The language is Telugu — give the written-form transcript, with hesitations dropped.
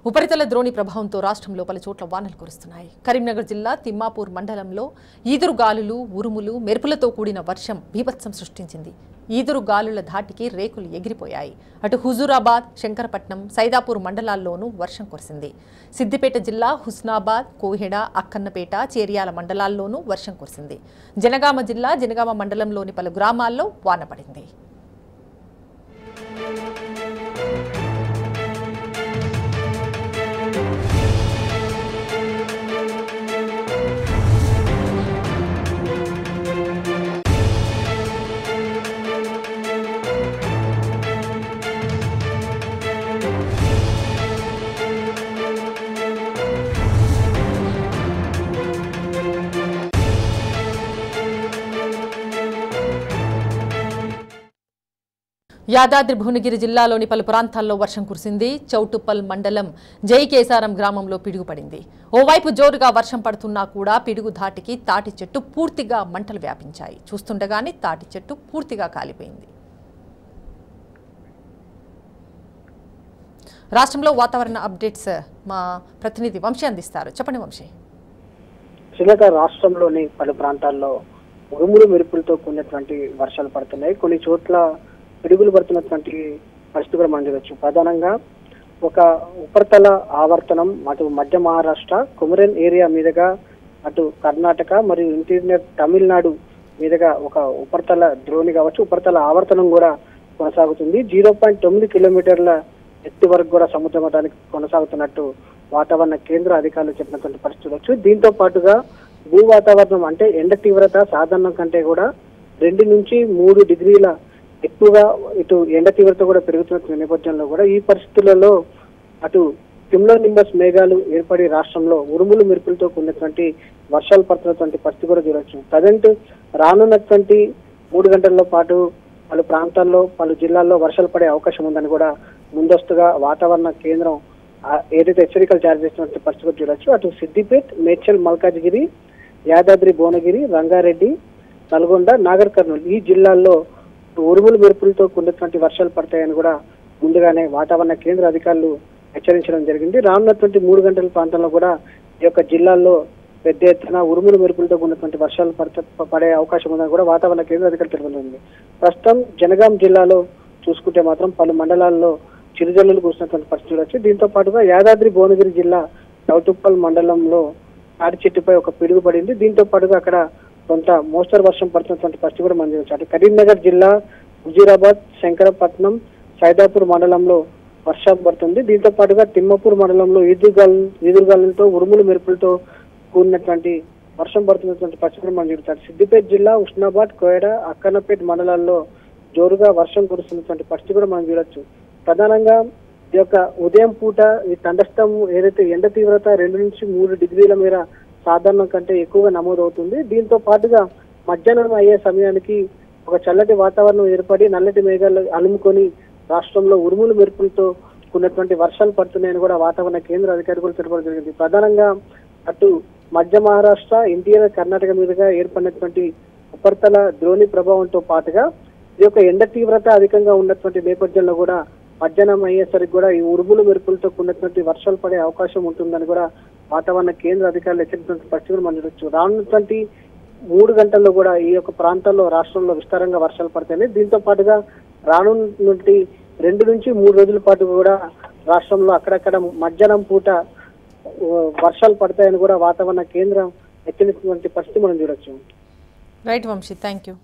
ఉపరితల ద్రోణి ప్రభావంతో రాష్ట్రంలో పలు చోట్ల వానలు కురుస్తున్నాయి. కరీంనగర్ జిల్లా తిమ్మాపూర్ మండలంలో ఈదురుగాలులు, ఉరుములు, మెరుపులతో కూడిన వర్షం బీభత్సం సృష్టించింది. ఈదురుగాలుల ధాటికి రేకులు ఎగిరిపోయాయి. అటు హుజూరాబాద్, శంకరపట్నం, సైదాపూర్ మండలాల్లోనూ వర్షం కురిసింది. సిద్దిపేట జిల్లా హుస్నాబాద్, కోహెడ, అక్కన్నపేట, చేర్యాల మండలాల్లోనూ వర్షం కురిసింది. జనగామ జిల్లా జనగామ మండలంలోని పలు గ్రామాల్లో వాన పడింది. యాదాద్రి భువనగిరి జిల్లాలోని పలు ప్రాంతాల్లో వర్షం కురిసింది. చౌటుప్పల్ మండలం జైకేసారం గ్రామంలో పిడుగు పడింది. ఓవైపు జోరుగా వర్షం పడుతున్నా కూడా పిడుగు ధాటికి తాటి చెట్టు పూర్తిగా మంటలు వ్యాపించాయి. చూస్తుండగానే తాటి చెట్టు పూర్తిగా కాలిపోయింది. రాష్ట్రంలో వాతావరణ అప్డేట్స్ మా ప్రతినిధి వంశీ అందిస్తారు. చెప్పండి వంశీ. శ్రీలంక రాష్ట్రంలోని పలు ప్రాంతాల్లో ఉరుములు మెరుపులతో కూడినటువంటి వర్షాలు పడుతున్నాయి. కొన్ని చోట్ల పిడుగులు పడుతున్నటువంటి పరిస్థితి కూడా మనం చూడవచ్చు. ప్రధానంగా ఒక ఉపరితల ఆవర్తనం అటు మధ్య మహారాష్ట్ర కుమరన్ ఏరియా మీదుగా అటు కర్ణాటక మరియు ఇంటీరియర్ తమిళనాడు మీదుగా ఒక ఉపరితల ద్రోణి కావచ్చు, ఉపరితల ఆవర్తనం కూడా కొనసాగుతుంది. 0.9 కిలోమీటర్ల ఎత్తు వరకు కూడా సముద్ర మట్టానికి కొనసాగుతున్నట్టు వాతావరణ కేంద్ర అధికారులు చెప్పినటువంటి పరిస్థితి వచ్చు. దీంతో పాటుగా భూ వాతావరణం అంటే ఎండ తీవ్రత సాధారణం కంటే కూడా 2 నుంచి 3 డిగ్రీల ఎక్కువగా ఇటు ఎండ తీవ్రత కూడా పెరుగుతున్న నేపథ్యంలో కూడా ఈ పరిస్థితులలో అటు క్యుములోనింబస్ మేఘాలు ఏర్పడి రాష్ట్రంలో ఉరుములు మెరుపులతో కూడినటువంటి వర్షాలు పడుతున్నటువంటి పరిస్థితి కూడా చూడవచ్చు. ప్రజెంట్ రానున్నటువంటి 3 గంటల పాటు పలు ప్రాంతాల్లో పలు జిల్లాల్లో వర్షాలు పడే అవకాశం ఉందని కూడా ముందస్తుగా వాతావరణ కేంద్రం ఏదైతే హెచ్చరికలు జారీ చేస్తున్నటువంటి పరిస్థితి కూడా చూడవచ్చు. అటు సిద్దిపేట్, మేడ్చల్, మల్కాజ్గిరి, యాదాద్రి భువనగిరి, రంగారెడ్డి, నల్గొండ, నాగర్ కర్నూలు ఈ జిల్లాల్లో ఉరుములు మెరుపులతో కూడినటువంటి వర్షాలు పడతాయని కూడా ముందుగానే వాతావరణ కేంద్ర అధికారులు హెచ్చరించడం జరిగింది. రానున్నటువంటి 3 గంటల ప్రాంతంలో కూడా ఈ యొక్క జిల్లాల్లో పెద్ద ఎత్తున ఉరుములు మెరుపులతో కూడినటువంటి వర్షాలు పడే అవకాశం ఉందని కూడా వాతావరణ కేంద్ర అధికారులు తెలుపుతుంది. ప్రస్తుతం జనగాం జిల్లాలో చూసుకుంటే మాత్రం పలు మండలాల్లో చిరుజల్లులు కురిసినటువంటి పరిస్థితులు వచ్చి దీంతో పాటుగా యాదాద్రి భువనగిరి జిల్లా చౌటుప్పల్ మండలంలో తాటి చెట్టుపై ఒక పిడుగు పడింది. దీంతో పాటుగా అక్కడ కొంత మోస్తరు వర్షం పడుతున్నటువంటి పరిస్థితి కూడా మనం చూడవచ్చు. అటు కరీంనగర్ జిల్లా హుజూరాబాద్, శంకరపట్నం, సైదాపూర్ మండలంలో వర్షం పడుతుంది. దీంతో పాటుగా తిమ్మాపూర్ మండలంలో ఈదురుగాలులతో ఉరుములు మెరుపులతో కూడినటువంటి వర్షం పడుతున్నటువంటి పరిస్థితి కూడా మనం చూడవచ్చు. సిద్దిపేట జిల్లా హుస్నాబాద్, కోయడ, అక్కన్నపేట మండలాల్లో జోరుగా వర్షం కురుస్తున్నటువంటి పరిస్థితి కూడా మనం చూడొచ్చు. ప్రధానంగా ఈ యొక్క ఉదయం పూట ఈ తండస్తం ఏదైతే ఎండ తీవ్రత 2 నుంచి 3 డిగ్రీల మేర సాధారణం కంటే ఎక్కువగా నమోదవుతుంది. దీంతో పాటుగా మధ్యాహ్నం అయ్యే సమయానికి ఒక చల్లటి వాతావరణం ఏర్పడి నల్లటి మేఘాలు అలుముకొని రాష్ట్రంలో ఉరుములు మెరుపులతో కూడినటువంటి వర్షాలు పడుతున్నాయని కూడా వాతావరణ కేంద్ర అధికారులు తెలపడం జరిగింది. ప్రధానంగా అటు మధ్య మహారాష్ట్ర, ఇంటీరియర్ కర్ణాటక మీదుగా ఏర్పడినటువంటి ఉపరితల ద్రోణి ప్రభావంతో పాటుగా ఈ యొక్క ఎండ తీవ్రత అధికంగా ఉన్నటువంటి నేపథ్యంలో కూడా మధ్యాహ్నం అయ్యేసరికి కూడా ఈ ఉరుములు మెరుపులతో కూడినటువంటి వర్షాలు పడే అవకాశం ఉంటుందని కూడా వాతావరణ కేంద్ర అధికారులు హెచ్చరించిన పరిస్థితులు మనం చూడొచ్చు. రానున్నటువంటి 3 గంటల్లో కూడా ఈ యొక్క ప్రాంతాల్లో రాష్ట్రంలో విస్తారంగా వర్షాలు పడతాయి. దీంతో పాటుగా రానున్నటువంటి 2 నుంచి 3 రోజుల పాటు కూడా రాష్ట్రంలో అక్కడక్కడ మధ్యాహ్నం పూట వర్షాలు పడతాయని కూడా వాతావరణ కేంద్రం హెచ్చరించినటువంటి పరిస్థితి మనం చూడొచ్చు. Right Vamshi, thank you.